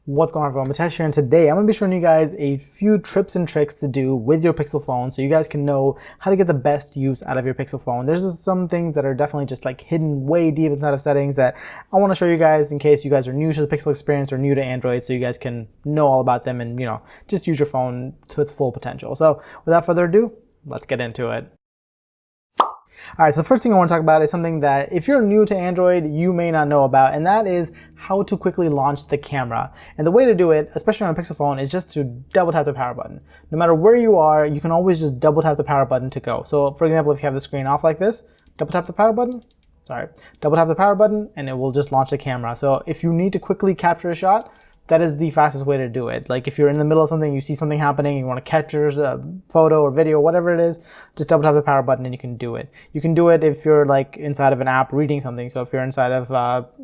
What's going on, everyone? Mitesh here, and today I'm going to be showing you guys a few tips and tricks to do with your Pixel phone so you guys can know how to get the best use out of your Pixel phone. There's some things that are definitely just like hidden way deep inside of settings that I want to show you guys in case you guys are new to the Pixel experience or new to Android, so you guys can know all about them and, just use your phone to its full potential. So without further ado, let's get into it. Alright, so the first thing I want to talk about is something that if you're new to Android, you may not know about, and that is how to quickly launch the camera. And the way to do it, especially on a Pixel phone, is just to double tap the power button. No matter where you are, you can always just double tap the power button to go. So for example, if you have the screen off like this, double tap the power button, and it will just launch the camera. So if you need to quickly capture a shot, that is the fastest way to do it. Like if you're in the middle of something, you see something happening, you want to capture a photo or video, whatever it is, just double tap the power button and you can do it. You can do it if you're like inside of an app reading something. So if you're inside of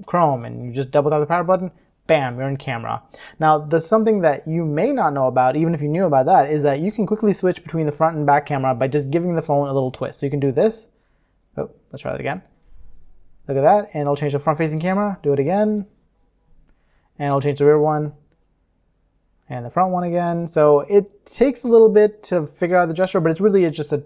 Chrome and you just double tap the power button, bam, you're in camera. Now, there's something that you may not know about, even if you knew about that, is that you can quickly switch between the front and back camera by just giving the phone a little twist. So you can do this. Oh, let's try that again. Look at that, and it'll change the front-facing camera. Do it again. And it'll change the rear one and the front one again. So it takes a little bit to figure out the gesture, but it's really just a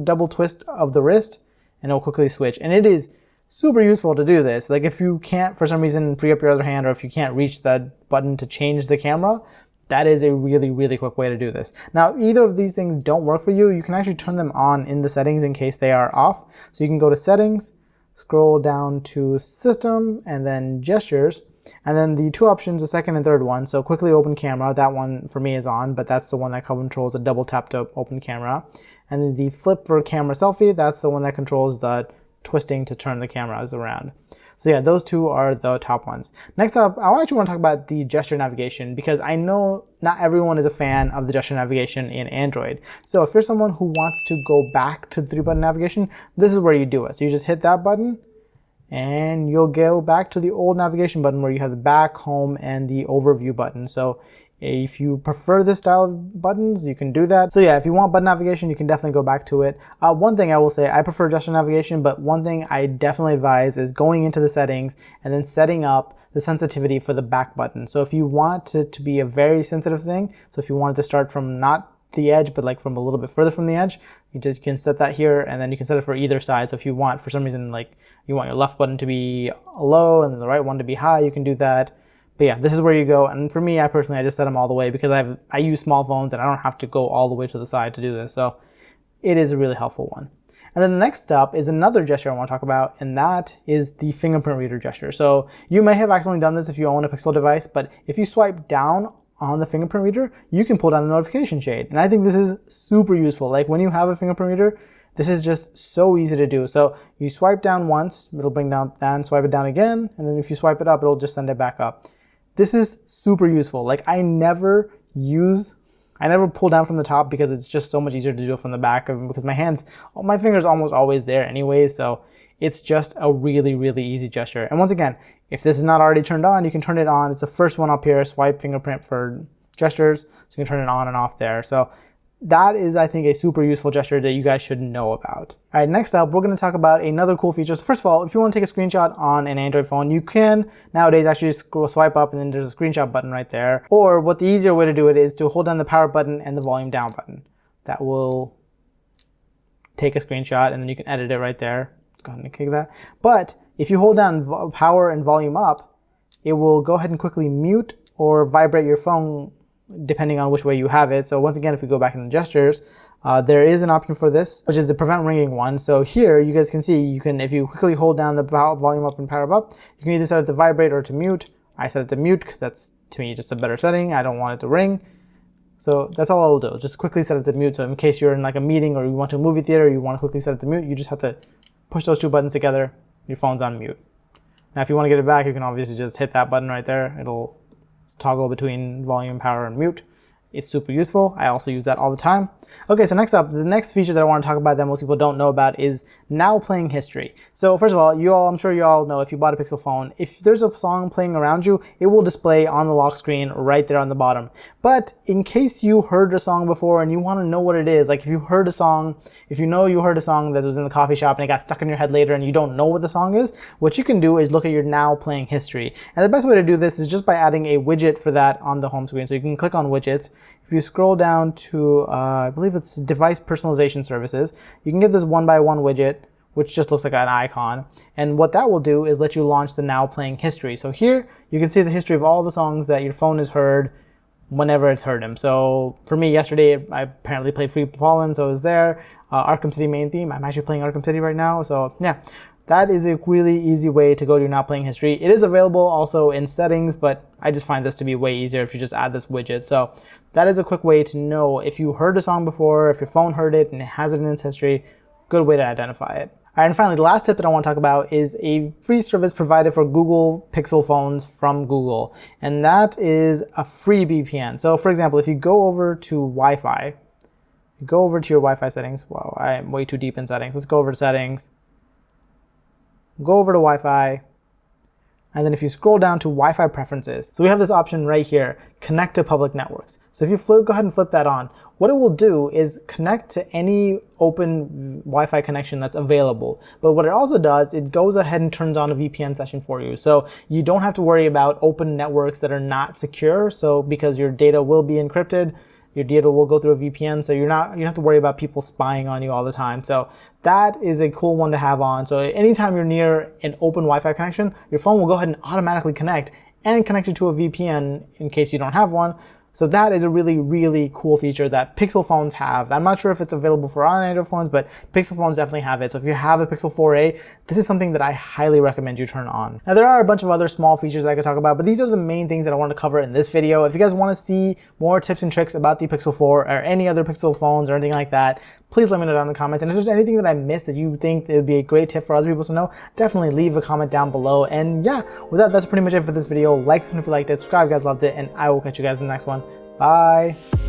double twist of the wrist and it'll quickly switch. And it is super useful to do this. Like if you can't, for some reason, free up your other hand, or if you can't reach that button to change the camera, that is a really, really quick way to do this. Now, either of these things don't work for you. You can actually turn them on in the settings in case they are off. So you can go to Settings, scroll down to System, and then Gestures. And then the two options, the second and third one, so quickly open camera, that one for me is on, but that's the one that controls a double tap to open camera. And then the flip for camera selfie, that's the one that controls the twisting to turn the cameras around. So yeah, those two are the top ones. Next up, I actually want to talk about the gesture navigation, because I know not everyone is a fan of the gesture navigation in Android. So if you're someone who wants to go back to the 3-button navigation, this is where you do it. So you just hit that button, and you'll go back to the old navigation button where you have the back, home, and the overview button. So if you prefer this style of buttons, you can do that. So yeah, if you want button navigation, you can definitely go back to it. One thing I will say, I prefer gesture navigation, but one thing I definitely advise is going into the settings and then setting up the sensitivity for the back button. So if you want it to be a very sensitive thing, so if you want it to start from not the edge, but like from a little bit further from the edge, you can set that here, and then you can set it for either side. So if you want, for some reason, like you want your left button to be low and then the right one to be high, you can do that. But yeah, this is where you go. And for me, I just set them all the way because I use small phones and I don't have to go all the way to the side to do this. So it is a really helpful one. And then the next up is another gesture I want to talk about, and that is the fingerprint reader gesture. So you may have accidentally done this if you own a Pixel device, but if you swipe down on the fingerprint reader, you can pull down the notification shade. And I think this is super useful. Like when you have a fingerprint reader, this is just so easy to do. So you swipe down once, it'll bring down, and swipe it down again, and then if you swipe it up, it'll just send it back up. This is super useful. Like I never pull down from the top because it's just so much easier to do it from the back, because my finger's almost always there anyway, so it's just a really, really easy gesture. And once again, if this is not already turned on, you can turn it on. It's the first one up here, swipe fingerprint for gestures, so you can turn it on and off there. So that is, I think, a super useful gesture that you guys should know about. All right, next up, we're going to talk about another cool feature. So first of all, if you want to take a screenshot on an Android phone, you can nowadays actually just swipe up and then there's a screenshot button right there. Or what the easier way to do it is to hold down the power button and the volume down button. That will take a screenshot and then you can edit it right there. Go ahead and click that. But if you hold down power and volume up, it will go ahead and quickly mute or vibrate your phone depending on which way you have it. So once again, if we go back into gestures, there is an option for this, which is the prevent ringing one. So here you guys can see, if you quickly hold down the volume up and power up, you can either set it to vibrate or to mute. I set it to mute because that's, to me, just a better setting. I don't want it to ring. So that's all I'll do, just quickly set it to mute. So in case you're in like a meeting or you want to a movie theater, you want to quickly set it to mute, you just have to push those two buttons together, your phone's on mute. Now if you want to get it back, you can obviously just hit that button right there. It'll toggle between volume, power, and mute. It's super useful. I also use that all the time. Okay, so next up, the next feature that I want to talk about that most people don't know about is now playing history. So first of all, I'm sure you all know, if you bought a Pixel phone, if there's a song playing around you, it will display on the lock screen right there on the bottom. But in case you heard a song before and you want to know what it is, like if you heard a song, if you know you heard a song that was in the coffee shop and it got stuck in your head later and you don't know what the song is, what you can do is look at your now playing history. And the best way to do this is just by adding a widget for that on the home screen. So you can click on widgets. If you scroll down to, I believe it's device personalization services, you can get this 1x1 widget, which just looks like an icon. And what that will do is let you launch the now playing history. So here you can see the history of all the songs that your phone has heard whenever it's heard them. So for me, yesterday, I apparently played Free Fallen, so it was there. Arkham City main theme. I'm actually playing Arkham City right now. So yeah, that is a really easy way to go to your now playing history. It is available also in settings, but I just find this to be way easier if you just add this widget. So that is a quick way to know if you heard a song before, if your phone heard it and it has it in its history. Good way to identify it. All right, and finally, the last tip that I want to talk about is a free service provided for Google Pixel phones from Google, and that is a free VPN. So for example, if you go over to Wi-Fi, you go over to your Wi-Fi settings. Wow, I am way too deep in settings. Let's go over to settings. Go over to Wi-Fi, and then if you scroll down to Wi-Fi preferences, so we have this option right here, connect to public networks. So if you go ahead and flip that on, what it will do is connect to any open Wi-Fi connection that's available. But what it also does, it goes ahead and turns on a VPN session for you. So you don't have to worry about open networks that are not secure. So because your data will be encrypted, your data will go through a VPN, so you don't have to worry about people spying on you all the time. So that is a cool one to have on. So anytime you're near an open Wi-Fi connection, your phone will go ahead and automatically connect and connect you to a VPN in case you don't have one. So that is a really, really cool feature that Pixel phones have. I'm not sure if it's available for all Android phones, but Pixel phones definitely have it. So if you have a Pixel 4a, this is something that I highly recommend you turn on. Now there are a bunch of other small features I could talk about, but these are the main things that I want to cover in this video. If you guys want to see more tips and tricks about the Pixel 4 or any other Pixel phones or anything like that, please let me know down in the comments. And if there's anything that I missed that you think it would be a great tip for other people to know, definitely leave a comment down below. And yeah, with that, that's pretty much it for this video. Like this one if you liked it, subscribe if you guys loved it, and I will catch you guys in the next one. Bye.